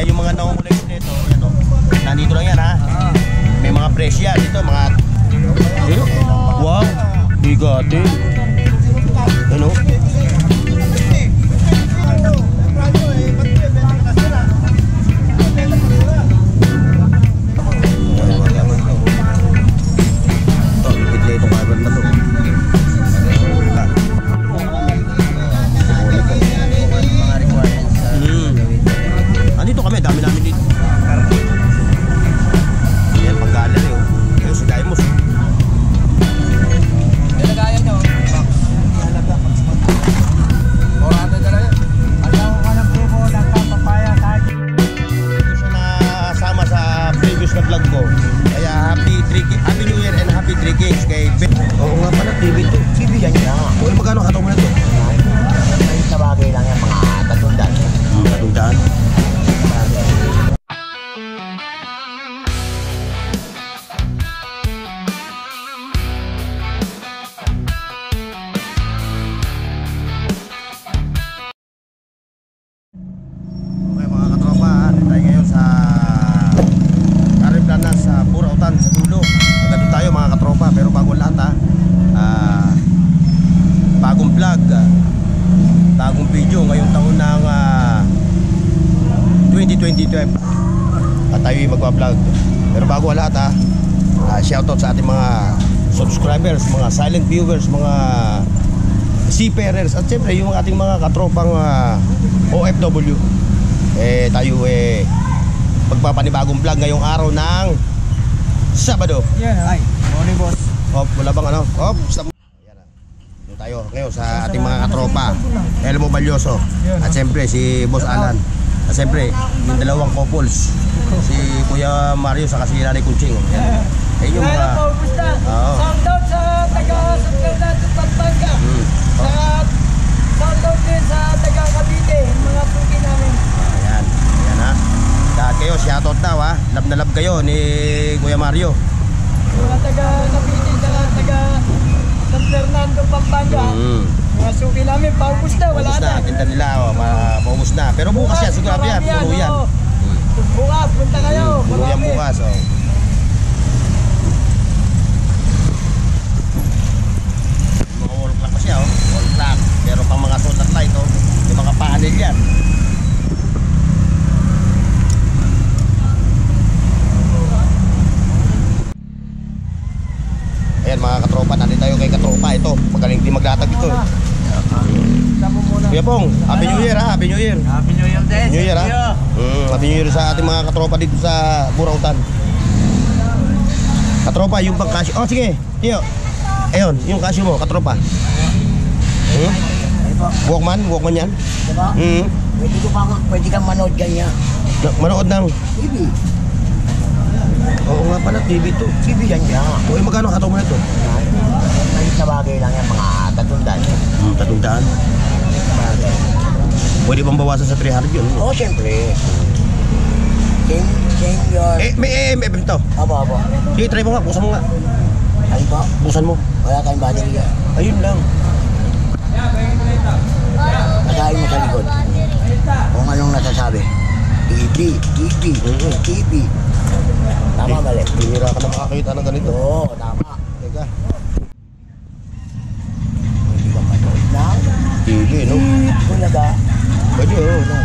Kaya yung mga nangungulit nito, yan o. Nandito lang yan ha. May mga presya dito, mga... Wow! Bigatin. Ano? Andito kami, dami namin dito. Yan, pang-gallery oh. Ayun, si Daimos. Nilagaya nyo. Orado na rin. Ayaw ka ng grupo ng kapapaya sa akin. Hindi siya nasama sa previous na vlog ko. Kaya happy New Year and happy 3 Kings kay Ben. Oo nga pala, TV to. TV yan niya. O, magkano kataw mo na to? Ay, sa bagay lang yan mga tatundaan. Tatundaan? Okay mga katropa, dito tayo ngayon sa Cariplanas sa Burautan, sa dulo. Magandang tayo mga katropa, pero bago lahat bagong vlog, bagong video ngayong taon ng 2022 at tayo magpa-vlog. Pero bago lahat shoutout sa ating mga subscribers, mga silent viewers, mga seafarers at siyempre yung ating mga katropang OFW. Tayo magpapanibagong vlog ngayong araw ng Sabado. Ay, morning boss. Wala bang ano? Stop. Ayan tayo ngayon sa ating mga katropa, Elmo Balyoso at siyempre si Boss Alan. At siyempre yung dalawang couples, si Kuya Mario sa si Nanay Kunching. Ayun yung mga Shoutout sa taga-San Fernando, Pampanga. Shoutout din sa taga-Cavite, mga pugi namin. Ayan ha. Lahat kayo, shoutout daw ha. Love na love kayo ni Kuya Mario. Mga taga-Cavite, taga-San Fernando, Pampanga. Mga suki namin, paubos na, wala Paubos na. tinda nila, paubos na. Pero bukas yan, sigurado yan, puno yan. Bukas, punta kayo. Puno yan bukas. Mga wall clock pa siya, wall clock. Meron pang mga solar light, yung mga panel yan. Ayan mga katropa, natin tayo kay katropa. Ito, magaling din maglatag ito. Kuya Pong, Happy New Year ha, Happy New Year. Happy New Year din. New Year ha. Happy New Year sa ating mga katropa dito sa Burautan. Katropa, yung pang casio. Oh sige, Tiyo. Ayun, yung casio mo, katropa. Walkman yan. Diba? Pwede kang manood ganyan. Manood ng TV. Oo nga pala, TV to. TV yan niya. O, magkano kataw mo na ito? Ay, sa bagay lang yan mga tatundaan. Tatundaan. Pwede bang bawasan sa 300 yun? Oo, siyempre. Same yun. May AM/FM to. Aba. Sige, try mo nga, buksan mo nga. Ay ba? Buksan mo. Wala tayong battery yan. Ayun lang. Masahin mo sa likod. Kung anong nasasabi. TV. Tama, mali. Bihira ka na makakita ng ganito. Oo, tama. Teka. Hindi ka manood na. TV, no? Bulaga. Pwede, no?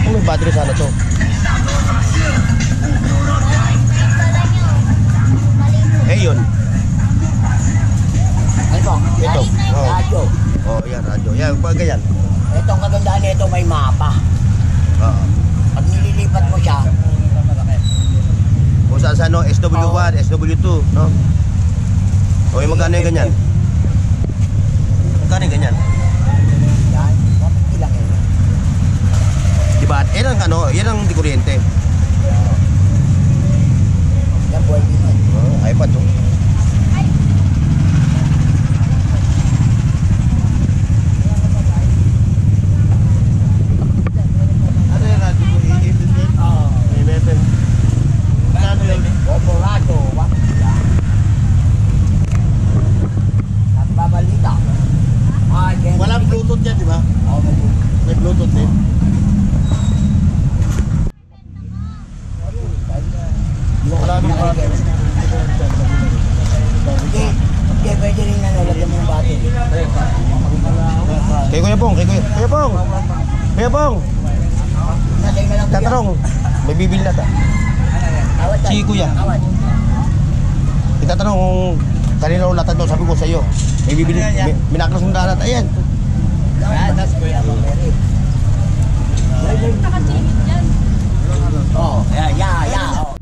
Kung may battery sana to. Yun. Ano po? Ito. Oh. Radyo. Oh, yan, radyo. Yan, ganyan. Itong kagandaan nito may mapa. Oo. Pag nililipat mo siya, Kung saan no, SW1, SW2, no? O, magkano yung ganyan? Magkano yung ganyan? yan, mapiti lang yun. Diba? Yan ang di kuryente. Yan, buhay din yan. Oh, iPad, no? Kuya Pong, tatanong, may bibili na ta. Si Kuya. Itatanong kung kanina ko latag daw, sabi ko sa iyo. May bibili, minaklas mo na natin. Ayan. That's Kuya Mary. Nakachingit dyan. Oh, yeah. Oh.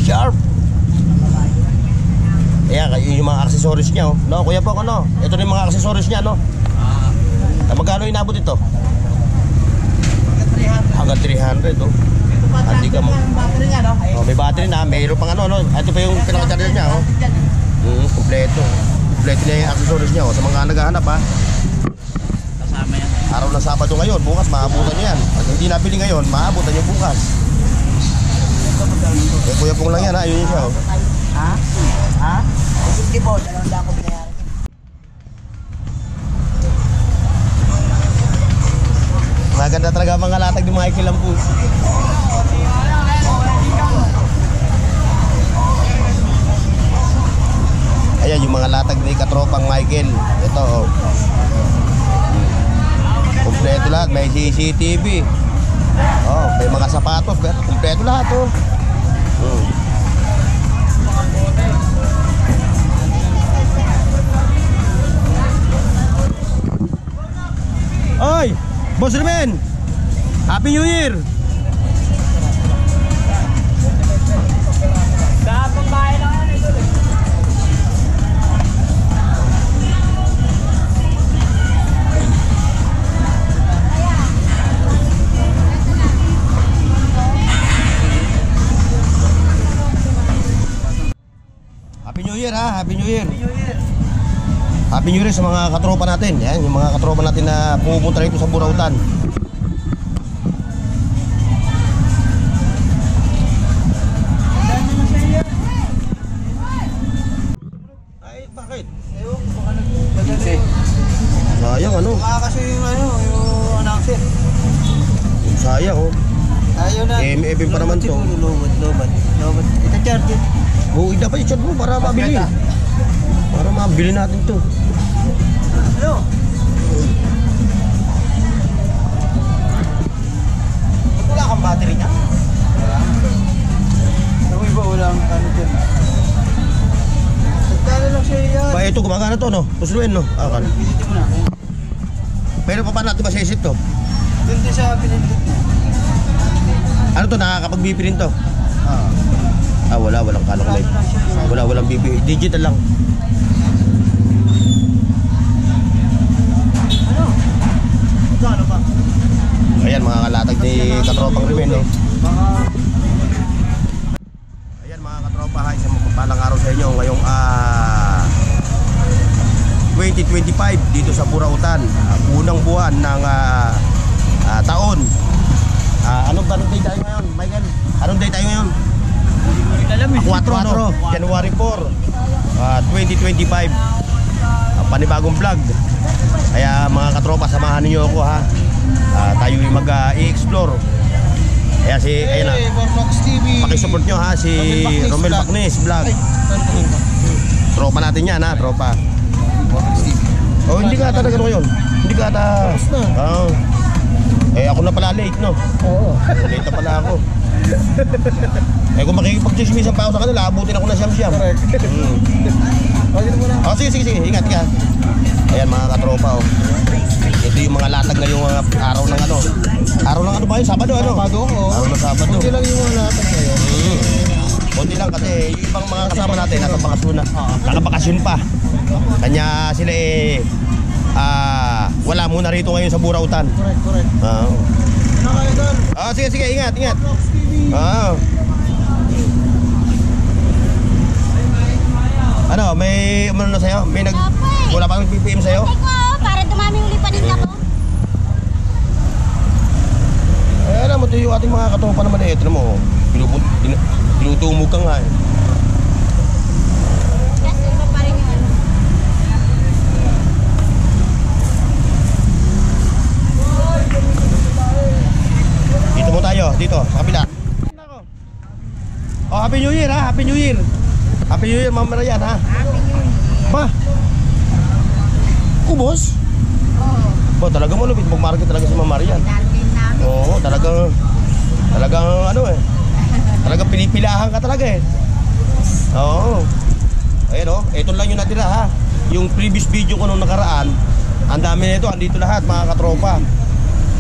Sharp. Ayan, yung mga accessories niya, oh. No, Kuya Pong, ano? Ito na yung mga accessories niya, no? Magkano inabot ito? Hanggang 300, oh. Hindi ka mo. Oh, may battery na, mayroon pang ano, no? Ito pa yung pinaka-charger niya, oh. Kompleto. Kompleto na yung accessories niya, oh. Sa mga naghahanap, ha. Kasama yan. Araw ng Sabado ngayon, bukas maabutan niyo yan. At hindi nabili ngayon, maabutan niyo bukas. Eh, Kuya Pong lang yan, ha. Ayun yun siya, oh. Ha? Hindi po, dalawang dako binayaran. Maganda talaga mga latag ni Michael ang puso. Ayan yung mga latag ni katropang Michael. Ito, oh. Kompleto lahat, may CCTV. Oh, may mga sapatos, kompleto lahat, oh. Oy, Boss Ruben! Happy New Year! Dapat bahay lang yan ito. Happy New Year, ha? Happy New Year! Happy New Year sa mga katropa natin. Yan, yung mga katropa natin na pupunta rito sa Burautan. Ay, bakit? Sayang, ano? Kasi yung announcer. Sayang, oh. Ayaw na. FM pa naman to. Lobat. Ito charger. Oo, dapat i-chat mo para mabili. Para mabili natin to. Ano? Wala kang battery niya? Wala. Yung iba walang ano dyan. Tagkala lang siya yan. Ba, ito gumagana to, no? Pusluin, no? Akan. Piniti mo na. Pero pa paano natin masisit to? Doon din sa pinindot niya. Ano to? Nakakapag-BP rin to? Walang kalong light. Walang BP. Digital lang. Ano ba? Ayan, mga kalatag ni katropang Ruben, no? Ayan, mga katropa, ha, isang magpapalang araw sa inyo ngayong 2025 dito sa Burautan. Unang buwan ng taon. Anong day tayo ngayon, Michael? Anong day tayo ngayon? 4, no? January 4, 2025. Panibagong vlog. Kaya mga katropa, samahan niyo ako, ha. Tayo mag-i-explore. Ayan ayan na. Pakisupport nyo, ha, si Romel Bacnes Vlog. Tropa natin yan, ha, tropa. Oh, hindi ka ata na gano'n yun. Hindi ka ata. Ako na pala late, no? Oo. Late na pala ako. Kung makikipag-chismisan pa ako sa kanila, abutin ako na siyam-siyam. Sige. Ingat ka. Ayan, mga katropa, oh. Ito yung mga latag ngayong araw ng ano. Araw ng ano ba yun? Sabado, ano? Araw ng Sabado. Kunti lang yung mga latag ngayon. Kunti lang kasi yung ibang mga kasama natin nasa bakasyon na. Nakabakasyon pa. Kanya sila wala muna rito ngayon sa Burautan. Correct. Sige, ingat. Ano, may ano na sa'yo? Wala pa ng PPM sa'yo? Teko, para dumami uli pa din ako. Alam mo, ito yung ating mga katropa naman eh. Ito mo, tinutumog ka nga eh. Kasi iba pa rin yung ano. Dito mo tayo, dito, sa kabila. Oh, Happy New Year, ha? Happy New Year New Year, Ma'am Marian, ha? Happy New Year. Pa? Ubos? Oo. Oh, talagang malupit. Mag-market talaga si Ma'am Marian. Darling namin. Oo, talagang ano eh. Talagang pinipilahan ka talaga eh. Oo. Ayan o, ito lang yung natira ha. Yung previous video ko nung nakaraan, ang dami nito, andito lahat mga katropa.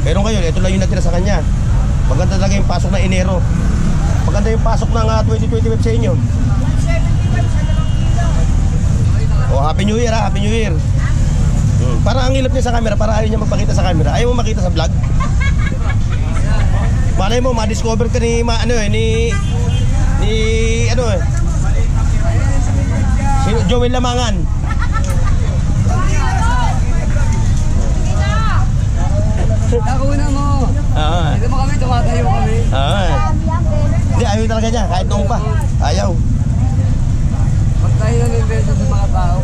Pero ngayon, ito lang yung natira sa kanya. Maganda talaga yung pasok ng Enero. Maganda yung pasok ng 2025 sa inyo. Oh, Happy New Year ha, Happy New Year. Para ang ilap niya sa camera, para ayaw niya magpakita sa camera. Ayaw mo makita sa vlog. Malay mo, ma-discover ka ni si Joel Lamangan. Nakuna mo. Dito mo kami, tumatayo kami. Hindi, ayaw talaga niya, kahit noong pa. Ayaw. Pagtayo ng invento sa mga tao.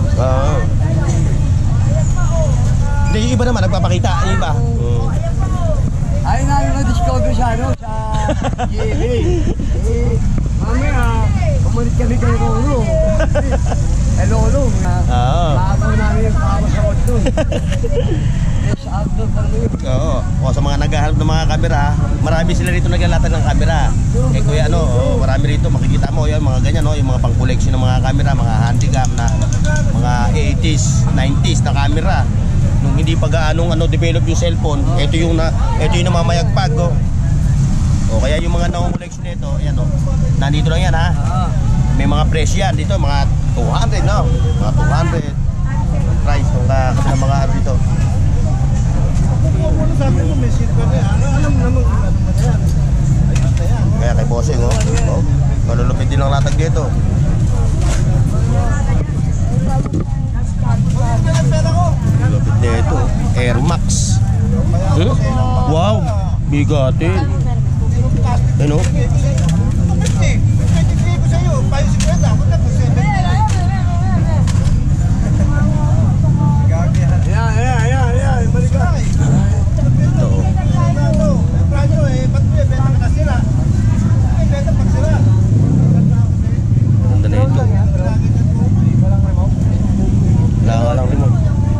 Hindi, yung iba naman, nagpapakita. Yung iba. Ayaw namin na-discover sa GMA. Mamaya, kumunit kami kay Lolo. Lolo, bago namin yung kawas sa doon. Yes, outdoor pa rin yun. Oo. O, sa mga naghahanap ng mga kamera, marami sila rito naglalatan ng kamera. Eh kuya, marami rito, makikita mo yan, mga ganyan, yung mga pang-collection ng mga kamera, mga handycam na mga 80s, 90s na kamera. Nung hindi pa gaanong develop yung cellphone, ito yung namamayagpag, oh. O kaya yung mga na-collection nito, ayan nandito lang yan ha. May mga presyo yan dito, mga 200 no? Mga 200 price nung kasi mga dito. Kaya kay Bossing malulupit din ang latag dito. Lupit nito, Air Max. Wow, bigatin. Ano?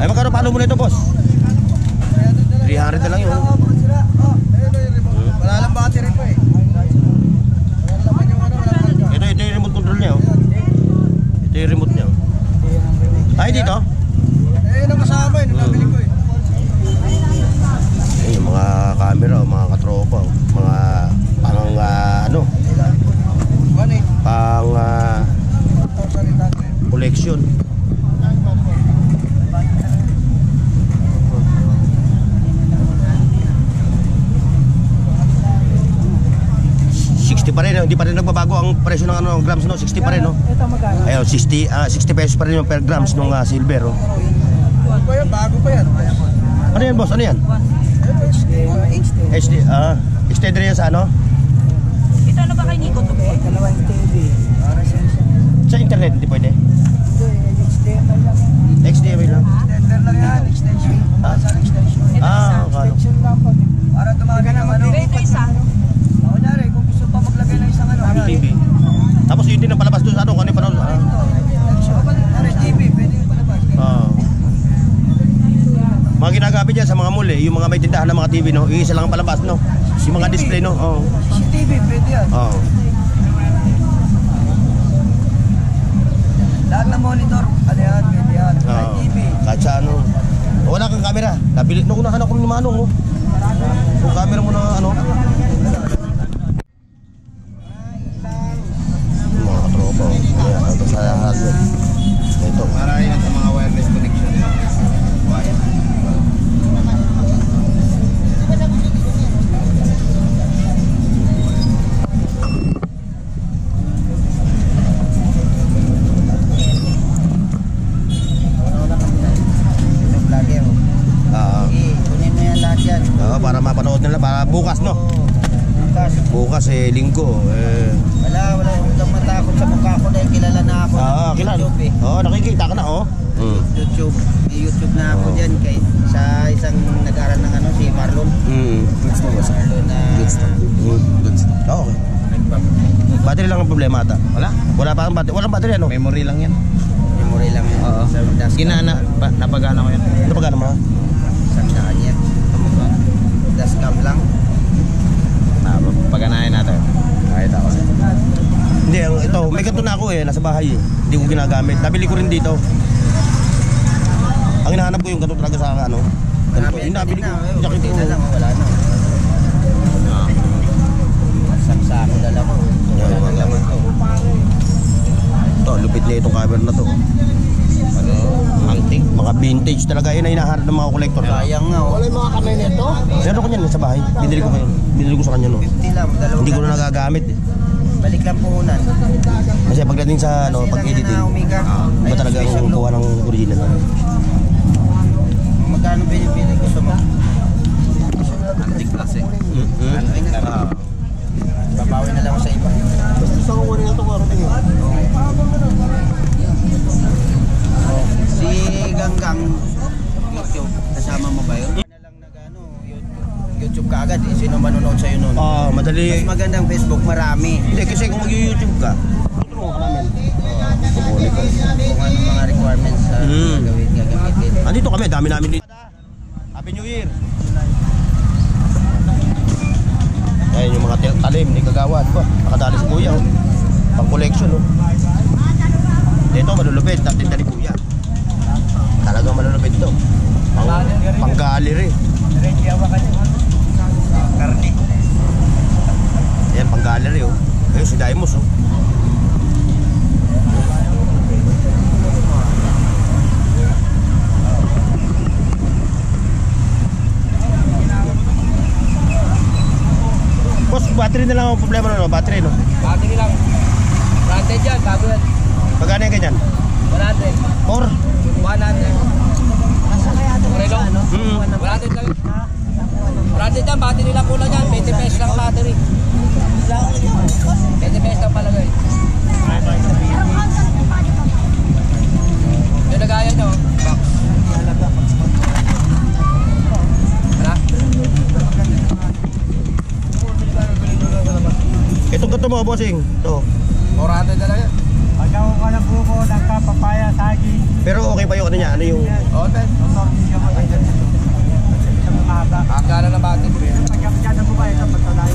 Ay, magkano paano mo na ito, boss? 300 na lang yun. Wala lang battery pa eh. Ito yung remote control niya, oh. Ito yung remote niya. Ay, dito? Nung kasama eh, nabili ko eh. Ayun, yung mga camera, mga katropa, mga collection. Pa rin, hindi pa rin nagbabago ang presyo ng grams, no? 60 pa rin, no? Ito magkano? Ayun, 60 pesos pa rin yung per grams nung silver, oh. Bago pa yan. Ano yan, boss? Ano yan? HD. Extender yan sa ano? Ito ano ba kay Nico to? Dalawang TV. Sa internet, hindi pwede? HDMI lang. HDMI lang? Extender lang yan, extension. Extension. Kano? Extension lang pa. Para tumagan ng ano. Ito isa. Kunyari, kung gusto pa maglagay ng isang ano. TV. Tapos yun din ang palabas doon sa ano? Kung ano yung palabas? TV, pwede yung palabas. Mga ginagamit dyan sa mga mall, yung mga may tindahan ng mga TV, no? Yung isa lang ang palabas, no? Yung mga display, no? CCTV, pwede yan. Lahat ng monitor, ano yan, pwede yan. TV. Kahit sa ano. Wala kang camera. Nabili, nung nahanap ko ni Manong, yung camera mo na ano. Mga katropa, ayan, ito sa hardware. Ito. Para yan sa mga wireless connection. Para mapanood nila para bukas, no? Bukas linggo. Wala akong matakot sa mukha ko dahil kilala na ako. Kilala. YouTube eh. Nakikita ka na, YouTube. May YouTube na ako dyan kay sa isang nag-aral ng ano si Marlon. Good stuff. Marlon na Good stuff. Okay. pa. Battery lang ang problema ata. Wala. Wala pa ang battery. Walang battery ano? Memory lang yan. Memory lang yan. Oo. Ginana, napagana ko yan. Ano pa mo? Sandaan yan. Dashcam lang. Paganahin natin. Kahit ako. Hindi, ito, may ganito na ako eh, nasa bahay eh. Hindi ko ginagamit. Nabili ko rin dito. Ang hinahanap ko yung ganito talaga sa ano. Ganito. Yung nabili ko. Hindi na lang. Wala na. Saksako dala ko. Wala na laman to. Ito, lupit na itong camera na to. Ano? Antique. Mga vintage talaga yun na hinahanap ng mga kolektor. Sayang nga. Wala yung mga kamay nito. Meron ko yan sa bahay. Binili ko kayo. Binili ko sa kanya no. 50 lang. Hindi ko na nagagamit eh. Balik lang puhunan. Kasi pagdating sa ano, pag-editing, iba talaga ang kuha ng original. Magkano pinipili ko sa mga? Antique plus eh. Antique na. Babawi na lang ako sa iba. Basta gusto ko kunin ito ko rin. Si Ganggang YouTube, kasama mo ba yun? Na lang YouTube ka agad eh. Sino manonood sa'yo nun? Madali. Mas magandang Facebook, marami. Hindi, kasi kung mag-YouTube ka, tutulungan ka namin. Pupuli ko. Kung ano mga requirements na gagamitin. Andito kami, dami namin dito. Happy New Year! Ayan yung mga talim ni Kagawad ba? Nakadali si Kuya oh. Pang collection oh. Dito malulupit, natinda ni Kuya. Talagang malulupit to. Pang gallery. Ayan, pang gallery oh. Ayun si Daimos oh. Boss, battery na lang ang problema no, battery no? Battery lang. Branded yan, bago yan. Pagkano yung ganyan? 100. 4? 100. Relo? 100 lang. Branded yan, battery lang kulang yan. 20 pesos lang battery. 20 pesos lang palagay. Yung nagaya nyo, box. Wala? Itong gato mo, bossing. Ito. 400 na lang yan. Pagkaw ka ng buko, nagka, papaya, saging. Pero okay pa yung ano niya? Ano yung... Okay. Akala na battery. Pagkaw ng buko, ito patulay.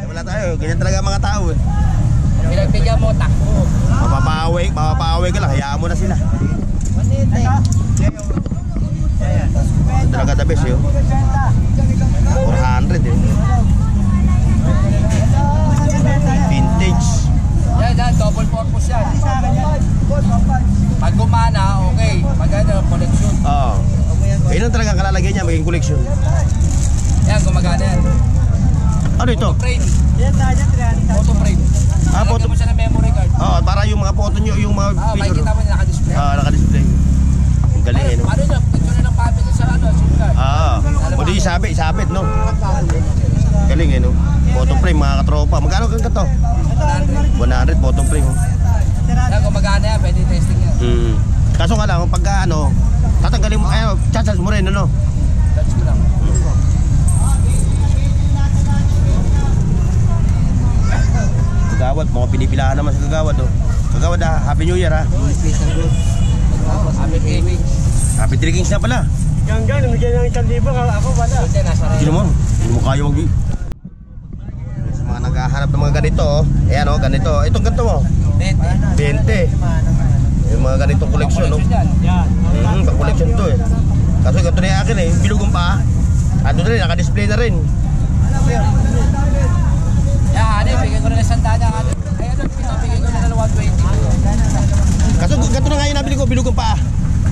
Wala tayo, ganyan talaga ang mga tao eh. Pinagbigyan mo, takbo. Mapapaway ka lang, hayaan mo na sila. Ito talaga the best yun. 400 eh. Vintage. Yan, double purpose yan. Pag gumana, okay. Pag ano, collection. Oo. Yun ang talaga kalalagyan niya, maging collection. Yan, gumagana yan. Ano ito? Photo frame. Yan, dahil 300. Photo frame. Photo- Lagyan mo siya ng memory card. Oo, para yung mga photo nyo, yung mga picture. Makikita mo niya naka-display. Naka-display. Ang galing eh, no? Ano yun? Picture na ng family sa ano, SIM card. O di isabit, no? Galing eh, no? Photo frame, mga katropa. Magkano kang kato? 100 photo frame. Oh. Yan, gumagana yan. Pwede testing yan. Kaso nga lang, pagka ano, tatanggalin mo, chachas mo rin, ano? Touch mo lang. Kagawad, mga pinipilahan naman sa Kagawad, oh. Kagawad, Happy New Year, ha? Happy gaming. Happy Three Kings na pala. Ganggang, namigyan ng 1,000, ako wala. Buti, nasa rin. Sino mo? Hindi mo kaya mag Sa mga naghahanap ng mga ganito, oh. Ayan, oh, ganito. Itong ganito mo, 20. Yung mga ganitong koleksyon, no? Yan. Pag-collection to, eh. Kaso ganito na yung akin, eh. Bilugong pa. Ano na rin, naka-display na rin. Yan, ano, bigyan ko na ng sandaan. Ay, ano, pinabigyan ko na ng 120. Kaso ganito na nga yung nabili ko, bilugong pa.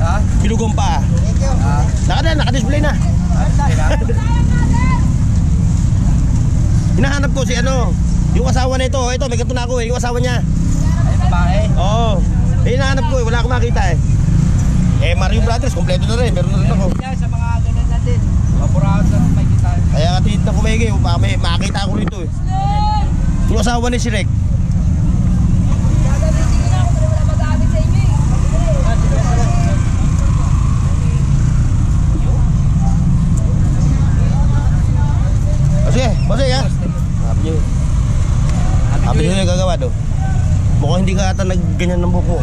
Ha? Bilugong pa. Naka-display na. Hinahanap ko si ano, yung asawa na ito. Ito, may ganito na ako, eh. Yung asawa niya. Ay, babae. Oo. Hinahanap ko, eh. Wala akong makita, eh. Mario Brothers, kompleto na rin. Meron na rin ako. Yan, sa mga ganun natin. Mapurahan sa may kita. Kaya katid na kumege, baka may makita ko rito, eh. Yung asawa ni si Rek. Sige, umaga ata nagganyan ng buko.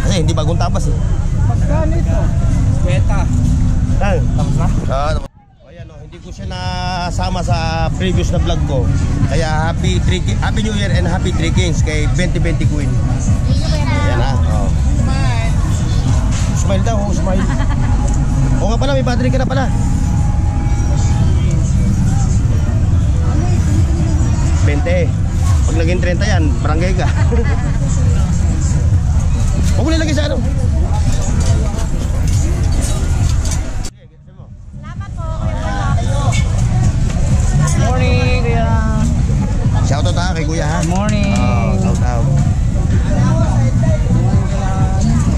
Kasi hindi bagong tapas eh. Magkano ito? Kweta. Ay, tapos na? Tapos. Ayan o, hindi ko siya nasama sa previous na vlog ko. Kaya Happy New Year and Happy Three Kings kay 2020 Queen. Ayan ha. Oh. Smile daw, smile. Oo nga pala, may battery ka na pala. 20. Pag naging 30 yan, barangay ka. Huwag mo nilagay sa ano. Salamat po, Kuya Boy. Morning, kuya. Shoutout ha kay kuya ha. Morning. Shoutout.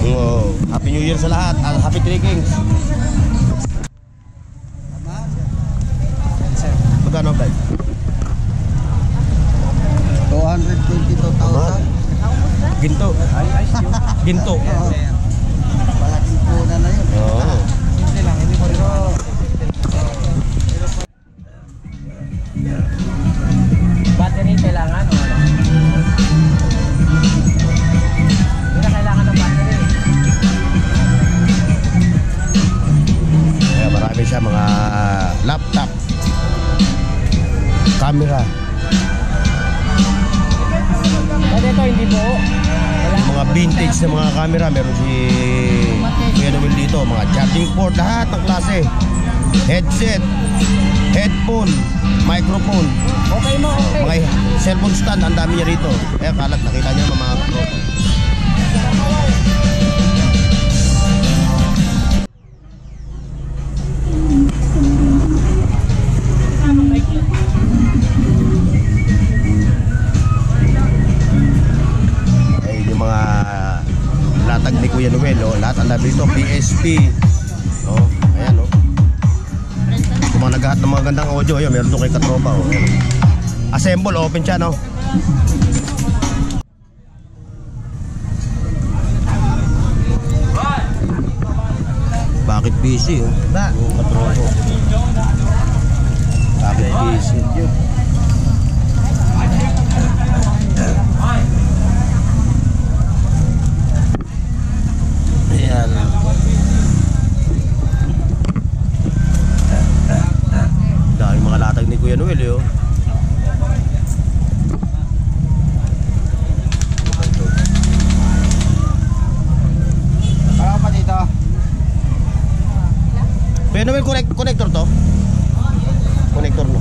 Oh, Happy New Year sa lahat. Happy Three Kings. Magkano ba? 222,000. Ginto. Ginto. Malaking puna na yun. Oo. Battery kailangan o wala? Hindi na kailangan ng battery. Kaya marami siya mga laptop, camera, Pwede ito, hindi buo. yung mga vintage na mga camera. Meron si Kuya Noel dito, mga charging port, lahat ng klase. Headset, headphone, microphone, Okay mo, okay. mga cellphone stand, ang dami niya rito. Kaya kalat, nakita niya mga tropa. Eh, yung mga latag ni Kuya Noel, oh, lahat ang dami rito, PSP. Oh, ayan oh. Yung mga naghahat ng mga gandang audio, ayun, meron doon kay Katropa. Oh, ayan. Assemble, open siya, no? Bakit busy, oh? Oh, Katropa. Bakit busy? Yun. Ayan. Dahil mga latag ni Kuya Noel, oh. Parang pa dito. Kuya Noel, connector to? Connector no?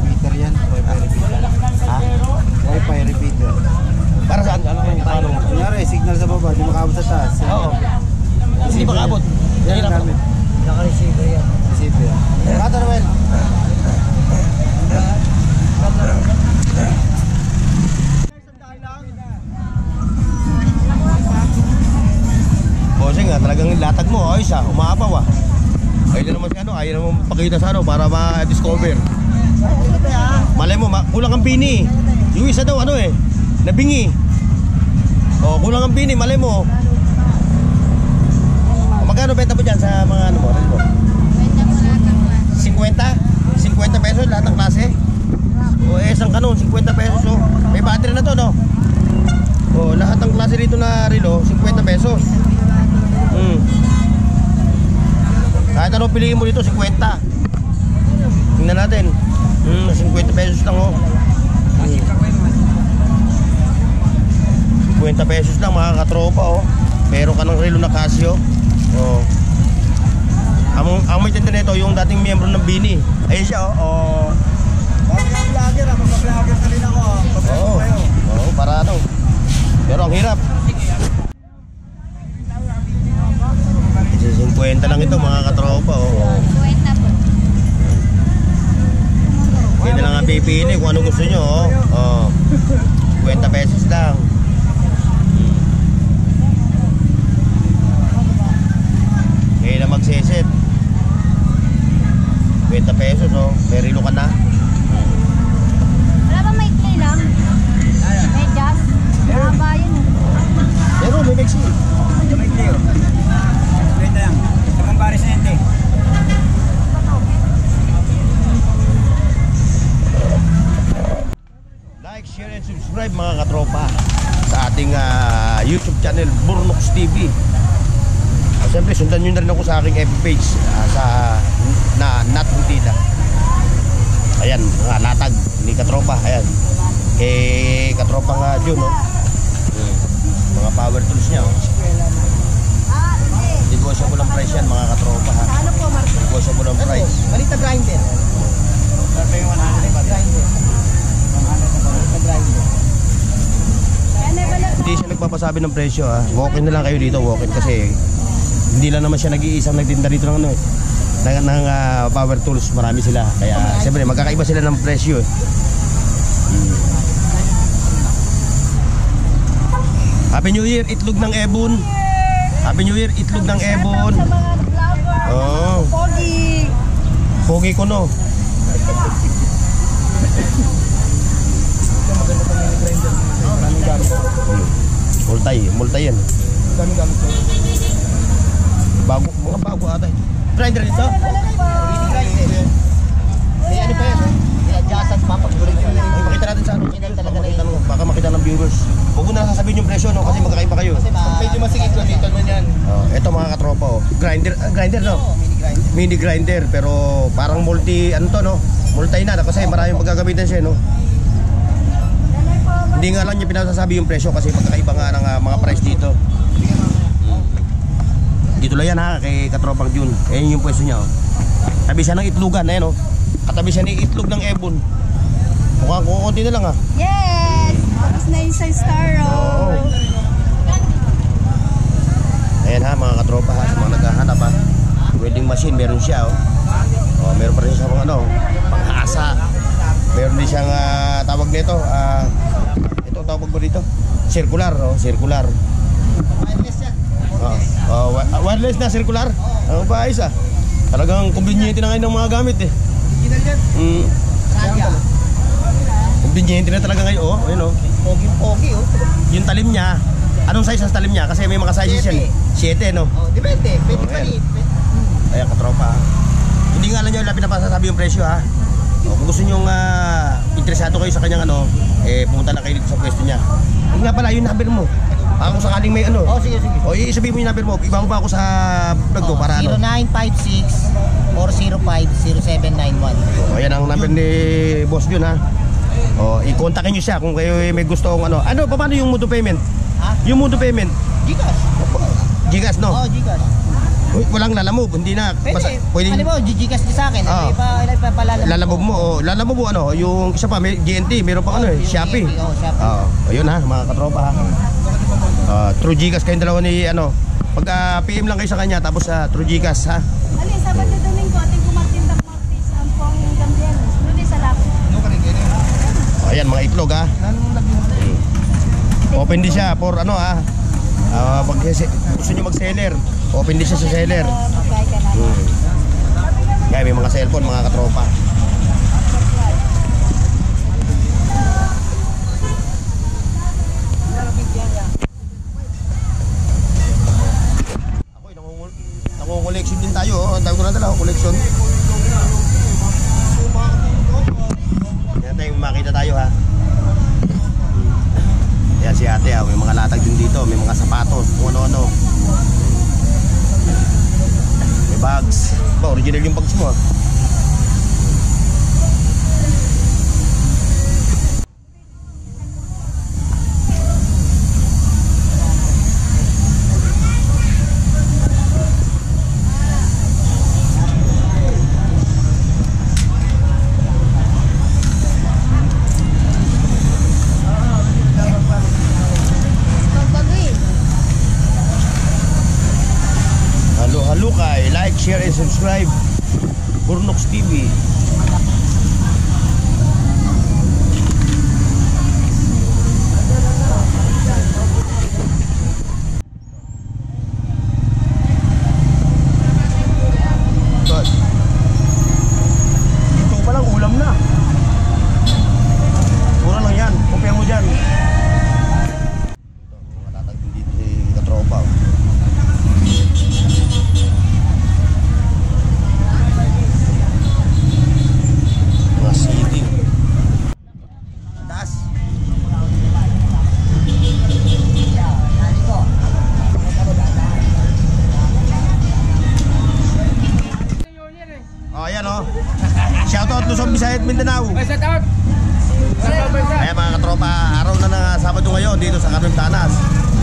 Repeater yan. Wi-Fi repeater. Ha? Wi-Fi repeater. Para saan? Paano? Kunyari, signal sa baba, di makabot sa taas. Oo. Hindi pa kaabot. Yan ang gamit. Naka-receiver yan. Receiver. Kata Noel. Bossing nga, talagang latag mo, ayos ah, umaapaw ah. Ayaw naman si ano, ayaw naman pakita sa ano para ma-discover. Malay mo, kulang ang pini. Yung isa daw ano eh, nabingi. O, kulang ang pini, malay mo. Magkano benta mo dyan sa mga ano mo? 50? 50 pesos lahat ng klase? O, isang kanon, 50 pesos oh. May battery na to, no? O, lahat ng klase rito na relo, 50 pesos. Kahit anong piliin mo dito, 50. Tingnan natin. 50 pesos lang oh. 50 pesos lang mga katropa oh. Meron ka ng relo na Casio. Oh. Ang may tintin nito, yung dating miyembro ng Bini. Ayun siya oh. Mag-vlogger, mag-vlogger na rin ako. Oo. Oo, para ano. Pero ang hirap. 50 lang ito mga katropa oh. Kwenta po. Hindi na lang ang pipili kung ano gusto nyo oh. 50 pesos lang. Ngayon na magseset 50 pesos oh. May relo ka na. Wala ba may clay lang? May jazz? Mahaba yun eh. Pero may mixi. May clear. Wait na lang. Sa comparison natin. Like, share, and subscribe mga katropa sa ating YouTube channel, Burnox TV. Siyempre, sundan nyo na rin ako sa aking FB page sa Nat Butida. Ayan, mga latag ni Katropa. Ayan, kay Katropa nga Jun, no? Mga power tools niya, oh. Negosyable ang price yan, mga Katropa, ha? Ano po, Marco? Negosyable ang price. Malita grinder. Grinder. Grinder. Hindi siya nagpapasabi ng presyo, ha? Walk-in na lang kayo dito, walk-in, kasi hindi lang naman siya nag-iisang nagtinda dito ng ano, eh. ng power tools, marami sila. Kaya siyempre magkakaiba sila ng presyo, eh. Happy New Year, itlog ng Ebon. Happy New Year, itlog ng Ebon. Sa mga vlogger. Oh. Pogi. Pogi ko, no. Multay yan. Mga bago ata. Grinder dito? May ano pa yan? May adjustment pa pag Pakita natin sa ano. Baka makita ng viewers. Huwag ko na sasabihin yung presyo, no? Kasi magkakaiba kayo. Medyo masigit lang dito naman yan. Ito mga katropa, oh. Grinder, no? Mini grinder, pero parang multi, ano to, no? Multi na, kasi maraming pagkagamitan siya, no? Hindi nga lang niya pinasasabi yung presyo kasi magkakaiba nga ng mga price dito. Dito lang yan, ha, kay Katropang Jun. Ayan yung pwesto niya, oh. Tabi siya ng itlogan, ayan, oh. Katabi siya ng itlog ng Ebon. Mukhang kukunti na lang, ha. Yes! Tapos na yung star roll. Ayan, ha, mga katropa, ha, sa mga naghahanap, ha. Welding machine, meron siya, oh. Oh, meron pa rin siya mga ano, panghasa. Meron din siyang tawag nito, ito tawag mo dito, circular, oh, circular. wireless yan. Wireless na circular. Ano ba, ayos, ah. Talagang convenient na ngayon ng mga gamit, eh. Original yan. Sadya. Convenient na talaga ngayon, oh. Ayun, oh. Pogi, oh. Yung talim niya, anong size ang talim niya? Kasi may mga sizes yan, 7, no? Oh, depende. Pwede Oh, maliit. Ayan, katropa, ha. Hindi nga lang niya pinapasasabi yung presyo, ha. O, kung gusto nyo interesado kayo sa kanyang ano, pumunta lang kayo dito sa pwesto niya. Yun nga pala, yung number mo. Kung sakaling may ano. Oh, sige. O, isabihin mo yung number mo. Ibago ba ako sa vlog ko para ano? 0956-405-0791. O, ayan ang number ni Boss Jun, ha. O, i-contactin nyo siya kung kayo may gustong ano. Ano, paano yung mode of payment? Ha? Yung mode of payment? Gcash. Gcash, no? Oh, Gcash. Uy, walang lalamove, hindi na. Pwede. Ano mo, Gcash din sa akin. Ah. Lalamove mo. Lalamove mo ano, yung isa pa, may GNT, meron pa ano, Shopee. Oh, Shopee. Ayun, ha, mga katropa, ha. True Gcash kayong dalawa ni ano. Pag PM lang kayo sa kanya, tapos True Gcash, ha. Ali, Sabado Domingo, ating kumatindak Martis, ang pong Gambian. Lunes sa Lapo. Ayan, mga itlog, ha. Open din siya for ano, ha. Pag gusto nyo mag-seller, open din siya sa seller. Mag-buy ka na. Kaya may mga cellphone, mga katropa. Ako, nangunguleksyon din tayo, oh. Ang tawag ko na dala, collection. Yan tayo, makita tayo, ha. Yan si ate, ha. May mga latag din dito, may mga sapatos, kung ano-ano. May bags. Ba, original yung bags mo, ha. Halukay, like, share, and subscribe. Burnox TV. Good. Ito pa lang ulam na. Mura lang yan. Kumpaya mo dyan. Mga latag dito si katropa. Cubao. Ayan mga katropa, araw na ng Sabado ngayon dito sa Cabanatuan.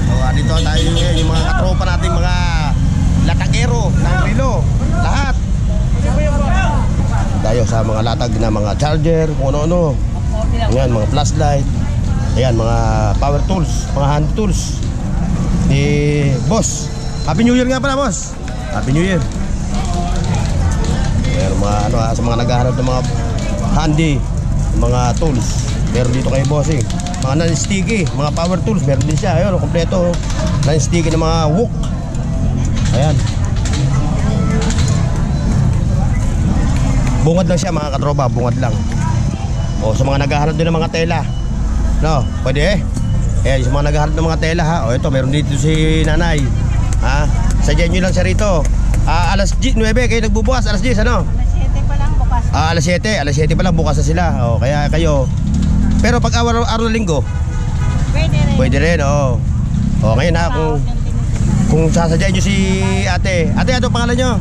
So dito tayo ngayon, yung mga katropa nating mga latagero ng relo, lahat. Tayo sa mga latag na mga charger, kung ano-ano. Ayan, mga flashlight. Ayan, mga power tools, mga hand tools. Boss, Happy New Year nga pala, boss. Happy New Year. Meron mga ano sa mga naghahanap ng mga handy, mga tools. Meron dito kay bossing. Mga non-sticky, mga power tools, meron din siya. Ayun, kompleto. Non-sticky na mga hook. Ayan. Bungad lang siya mga katropa, bungad lang. O sa mga naghahanap din ng mga tela. No, pwede eh. Ayan, sa mga naghahanap ng mga tela ha. O ito, meron dito si nanay. Ha? Sadyan nyo lang siya rito. Alas 9 kayo nagbubukas, alas 10 ano? Alas 7 pa lang bukas. Alas 7 pa lang bukas na sila. O, kaya kayo. Pero pag araw na linggo, Pwede rin. pwede rin, o. O, ngayon ha, kung sasadyan nyo si ate. Ate, ano pangalan nyo?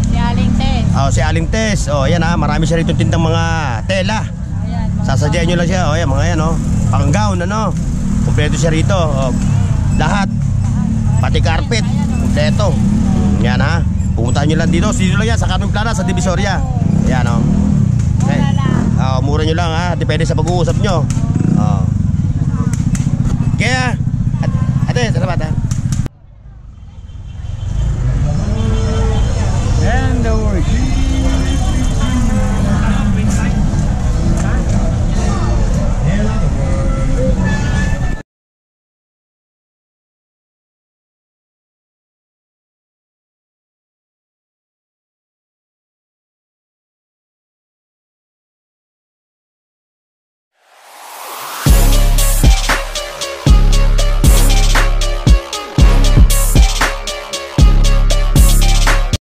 Si Aling Tess. Si Aling Tess. O, ayan ha, marami siya rito tindang mga tela. Ayan. Sasadyan nyo lang siya. O, ayan, mga yan, o. Pang-gown, ano. Kompleto siya rito. O, lahat. Pati carpet. Kompleto. Yan ha. Pumuntahan nyo lang dito. Dito lang yan sa Cabanatuan, sa Divisoria. Ayan, o. Okay. Mura nyo lang ha. Depende sa pag-uusap nyo. Kaya, ate, salamat ha.